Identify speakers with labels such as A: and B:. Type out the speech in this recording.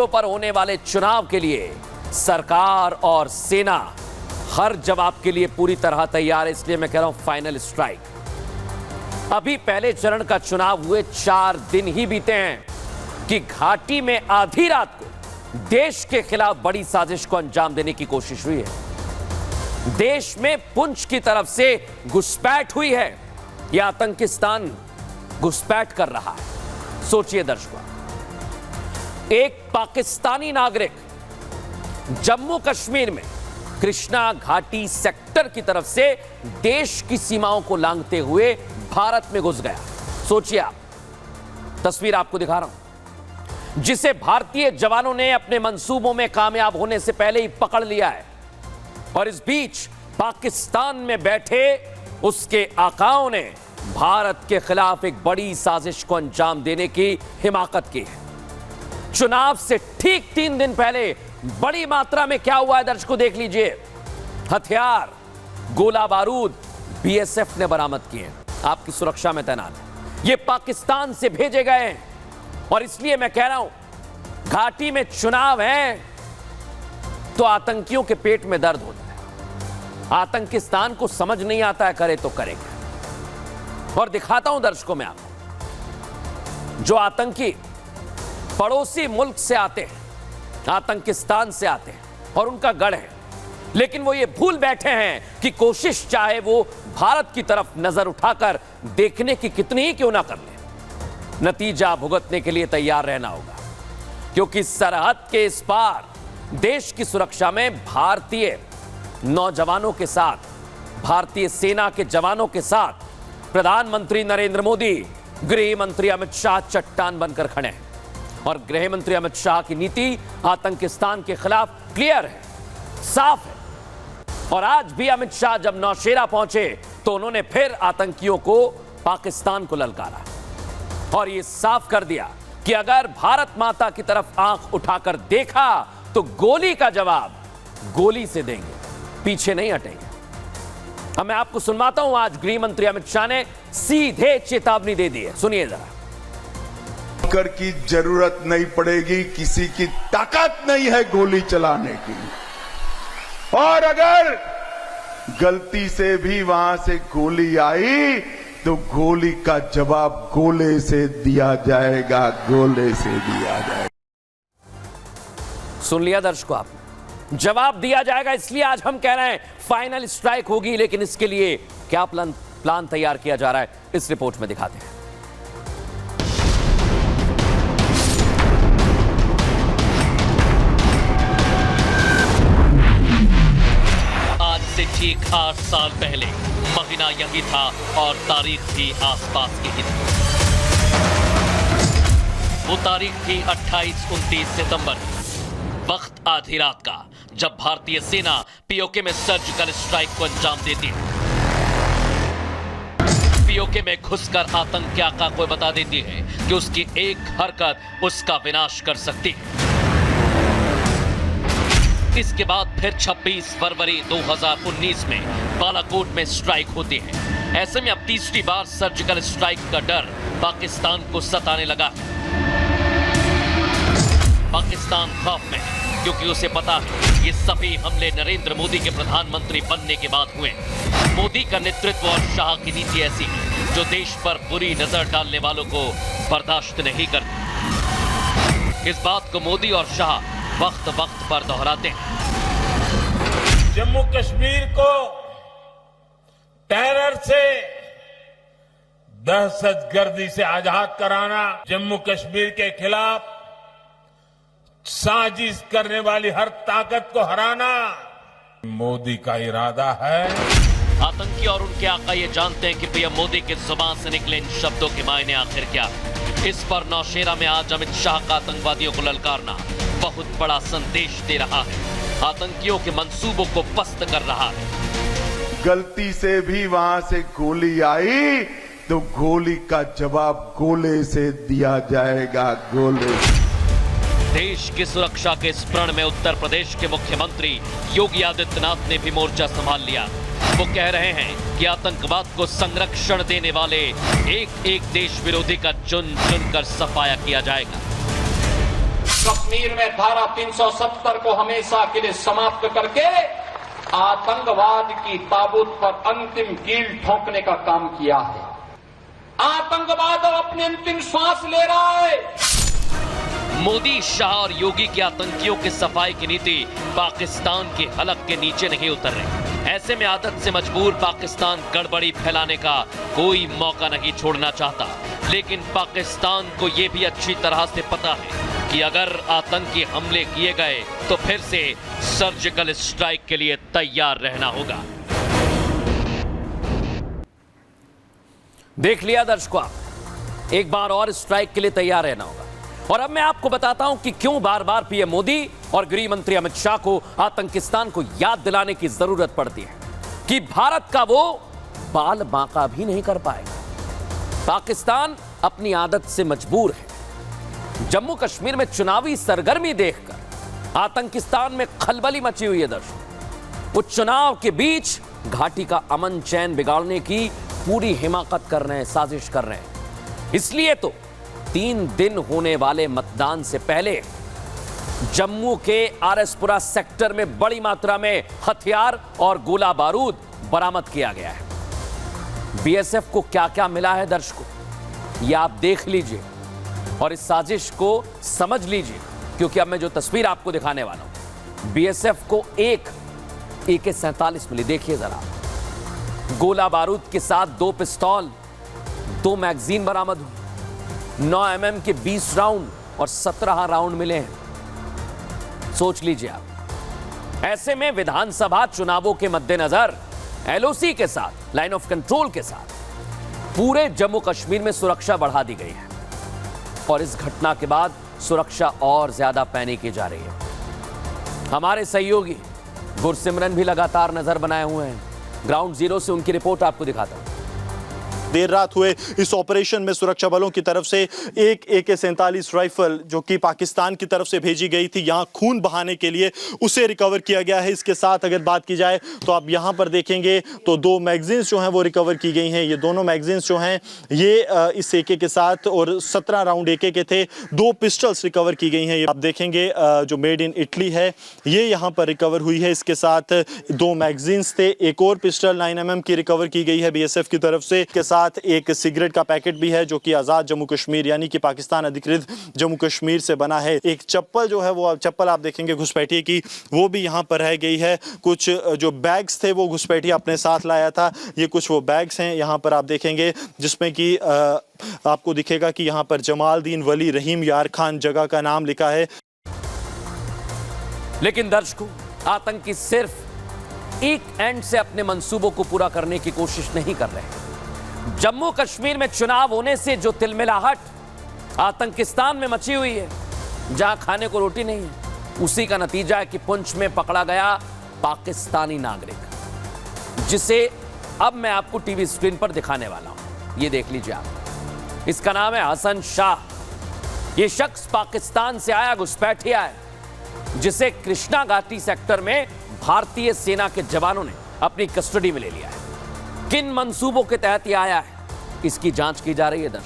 A: सीटों पर होने वाले चुनाव के लिए सरकार और सेना हर जवाब के लिए पूरी तरह तैयार है। इसलिए मैं कह रहा हूं फाइनल स्ट्राइक। अभी पहले चरण का चुनाव हुए 4 दिन ही बीते हैं कि घाटी में आधी रात को देश के खिलाफ बड़ी साजिश को अंजाम देने की कोशिश हुई है। देश में पुंछ की तरफ से घुसपैठ हुई है। यह आतंकिस्तान घुसपैठ कर रहा है। सोचिए दर्शकों, एक पाकिस्तानी नागरिक जम्मू कश्मीर में कृष्णा घाटी सेक्टर की तरफ से देश की सीमाओं को लांघते हुए भारत में घुस गया। सोचिए आप, तस्वीर आपको दिखा रहा हूं, जिसे भारतीय जवानों ने अपने मंसूबों में कामयाब होने से पहले ही पकड़ लिया है। और इस बीच पाकिस्तान में बैठे उसके आकाओं ने भारत के खिलाफ एक बड़ी साजिश को अंजाम देने की हिमाकत की है। चुनाव से ठीक 3 दिन पहले बड़ी मात्रा में क्या हुआ है दर्शकों, देख लीजिए। हथियार, गोला बारूद बीएसएफ ने बरामद किए हैं, आपकी सुरक्षा में तैनात है। ये पाकिस्तान से भेजे गए हैं। और इसलिए मैं कह रहा हूं, घाटी में चुनाव है तो आतंकियों के पेट में दर्द होता है। आतंकिस्तान को समझ नहीं आता है, करे तो करेगा। और दिखाता हूं दर्शकों में आपको, जो आतंकी पड़ोसी मुल्क से आते हैं, आतंकिस्तान से आते हैं और उनका गढ़ है, लेकिन वो ये भूल बैठे हैं कि कोशिश चाहे वो भारत की तरफ नजर उठाकर देखने की कितनी ही क्यों ना कर ले, नतीजा भुगतने के लिए तैयार रहना होगा। क्योंकि सरहद के इस पार देश की सुरक्षा में भारतीय नौजवानों के साथ, भारतीय सेना के जवानों के साथ प्रधानमंत्री नरेंद्र मोदी, गृह मंत्री अमित शाह चट्टान बनकर खड़े हैं। और गृह मंत्री अमित शाह की नीति आतंकिस्तान के खिलाफ क्लियर है, साफ है। और आज भी अमित शाह जब नौशेरा पहुंचे तो उन्होंने फिर आतंकियों को, पाकिस्तान को ललकारा और यह साफ कर दिया कि अगर भारत माता की तरफ आंख उठाकर देखा तो गोली का जवाब गोली से देंगे, पीछे नहीं हटेंगे। अब मैं आपको सुनवाता हूं, आज गृह मंत्री अमित शाह ने सीधे चेतावनी दे दी है, सुनिए जरा।
B: कर की जरूरत नहीं पड़ेगी, किसी की ताकत नहीं है गोली चलाने की। और अगर गलती से भी वहां से गोली आई तो गोली का जवाब गोले से दिया जाएगा, गोले से दिया जाएगा।
A: सुन लिया दर्शकों आप, जवाब दिया जाएगा। इसलिए आज हम कह रहे हैं फाइनल स्ट्राइक होगी, लेकिन इसके लिए क्या प्लान तैयार किया जा रहा है, इस रिपोर्ट में दिखाते हैं।
C: आज से ठीक 8 साल पहले महीना यही था और तारीख थी आसपास की ही। वो तारीख थी 28-29 सितंबर, वक्त आधी रात का, जब भारतीय सेना पीओके में सर्जिकल स्ट्राइक को अंजाम देती है। पीओके में घुसकर आतंक के आका को बता देती है कि उसकी एक हरकत उसका विनाश कर सकती है। इसके बाद फिर 26 फरवरी 2019 में बालाकोट में स्ट्राइक होती है। ऐसे में अब तीसरी बार सर्जिकल स्ट्राइक का डर पाकिस्तान को सताने लगा। पाकिस्तान खौफ में है, क्योंकि उसे पता है ये सभी हमले नरेंद्र मोदी के प्रधानमंत्री बनने के बाद हुए। मोदी का नेतृत्व और शाह की नीति ऐसी है जो देश पर बुरी नजर डालने वालों को बर्दाश्त नहीं करती। इस बात को मोदी और शाह वक्त वक्त पर दोहराते हैं।
D: जम्मू कश्मीर को टेरर से, दहशतगर्दी से आजाद कराना, जम्मू कश्मीर के खिलाफ साजिश करने वाली हर ताकत को हराना मोदी का इरादा है।
C: आतंकी और उनके आका ये जानते हैं कि पीएम मोदी की जुबान से निकले इन शब्दों के मायने आखिर क्या। इस पर नौशेरा में आज अमित शाह का आतंकवादियों को ललकारना बहुत बड़ा संदेश दे रहा है, आतंकियों के मंसूबों को पस्त कर रहा है।
B: गलती से भी वहां से गोली आई तो गोली का जवाब गोले से दिया जाएगा, गोले से।
C: देश की सुरक्षा के इस प्रण में उत्तर प्रदेश के मुख्यमंत्री योगी आदित्यनाथ ने भी मोर्चा संभाल लिया। वो कह रहे हैं कि आतंकवाद को संरक्षण देने वाले एक एक देश विरोधी का चुन चुन कर सफाया किया जाएगा।
E: कश्मीर में धारा 370 को हमेशा के लिए समाप्त करके आतंकवाद की ताबूत पर अंतिम कील ठोकने का काम किया है। आतंकवाद अब अपनी अंतिम सांस ले रहा है।
C: मोदी, शाह और योगी के आतंकियों की सफाई की नीति पाकिस्तान के हलक के नीचे नहीं उतर रही। ऐसे में आदत से मजबूर पाकिस्तान गड़बड़ी फैलाने का कोई मौका नहीं छोड़ना चाहता। लेकिन पाकिस्तान को यह भी अच्छी तरह से पता है कि अगर आतंकी हमले किए गए तो फिर से सर्जिकल स्ट्राइक के लिए तैयार रहना होगा।
A: देख लिया दर्शकों, एक बार और स्ट्राइक के लिए तैयार रहना होगा। और अब मैं आपको बताता हूं कि क्यों बार बार पीएम मोदी और गृह मंत्री अमित शाह को आतंकिस्तान को याद दिलाने की जरूरत पड़ती है कि भारत का वो बाल बांका भी नहीं कर पाएगा। पाकिस्तान अपनी आदत से मजबूर है। जम्मू कश्मीर में चुनावी सरगर्मी देखकर आतंकिस्तान में खलबली मची हुई है दर्शकों। वो चुनाव के बीच घाटी का अमन चैन बिगाड़ने की पूरी हिमाकत कर रहे हैं, साजिश कर रहे हैं। इसलिए तो 3 दिन होने वाले मतदान से पहले जम्मू के आरएसपुरा सेक्टर में बड़ी मात्रा में हथियार और गोला बारूद बरामद किया गया है। बीएसएफ को क्या क्या मिला है दर्शकों, यह आप देख लीजिए और इस साजिश को समझ लीजिए, क्योंकि अब मैं जो तस्वीर आपको दिखाने वाला हूं, बीएसएफ को एक AK-47 मिली। देखिए जरा, गोला बारूद के साथ 2 पिस्तौल, 2 मैगजीन बरामद हुई, 9 mm के 20 राउंड और 17 राउंड मिले हैं। सोच लीजिए आप। ऐसे में विधानसभा चुनावों के मद्देनजर LOC के साथ, लाइन ऑफ कंट्रोल के साथ पूरे जम्मू कश्मीर में सुरक्षा बढ़ा दी गई है और इस घटना के बाद सुरक्षा और ज्यादा पैनी की जा रही है। हमारे सहयोगी गुरसिमरन भी लगातार नजर बनाए हुए हैं। ग्राउंड जीरो से उनकी रिपोर्ट आपको दिखाता हूं।
F: देर रात हुए इस ऑपरेशन में सुरक्षा बलों की तरफ से एक AK-47 राइफल जो कि पाकिस्तान की तरफ से भेजी गई थी यहां खून बहाने के लिए, उसे रिकवर किया गया है। इसके साथ अगर बात की जाए तो आप यहां पर देखेंगे तो 2 मैगजीन्स जो हैं वो रिकवर की गई हैं। ये दोनों मैगजीन्स जो हैं ये इस AK के साथ, और 17 राउंड AK के थे। 2 पिस्टल्स रिकवर की गई हैं। ये आप देखेंगे जो मेड इन इटली है ये यहां पर रिकवर हुई है। इसके साथ 2 मैगजीन्स थे। एक और पिस्टल 9 mm की रिकवर की गई है BSF की तरफ से। इसके साथ एक सिगरेट का पैकेट भी है जो कि आजाद जम्मू कश्मीर यानी कि पाकिस्तान अधिकृत जम्मू कश्मीर से बना है। एक चप्पल जो है वो चप्पल आप देखेंगे घुसपैठिए की, वो भी यहाँ पर रह गई है। कुछ जो बैग्स थे वो घुसपैठिया अपने साथ लाया था। ये कुछ वो बैग्स हैं यहाँ पर आप देखेंगे जिसमें कि आपको दिखेगा कि यहाँ पर जमालदीन वली रहीम यार खान जगह का नाम लिखा है।
A: लेकिन दर्शकों, आतंकी सिर्फ एक एंड से अपने मंसूबों को पूरा करने की कोशिश नहीं कर रहे। जम्मू कश्मीर में चुनाव होने से जो तिलमिलाहट आतंकिस्तान में मची हुई है, जहां खाने को रोटी नहीं है, उसी का नतीजा है कि पुंछ में पकड़ा गया पाकिस्तानी नागरिक, जिसे अब मैं आपको टीवी स्क्रीन पर दिखाने वाला हूं। ये देख लीजिए आप। इसका नाम है हसन शाह। यह शख्स पाकिस्तान से आया घुसपैठिया है, जिसे कृष्णा घाटी सेक्टर में भारतीय सेना के जवानों ने अपनी कस्टडी में ले लिया है। किन मंसूबों के तहत यह आया है, इसकी जांच की जा रही है दर्शक।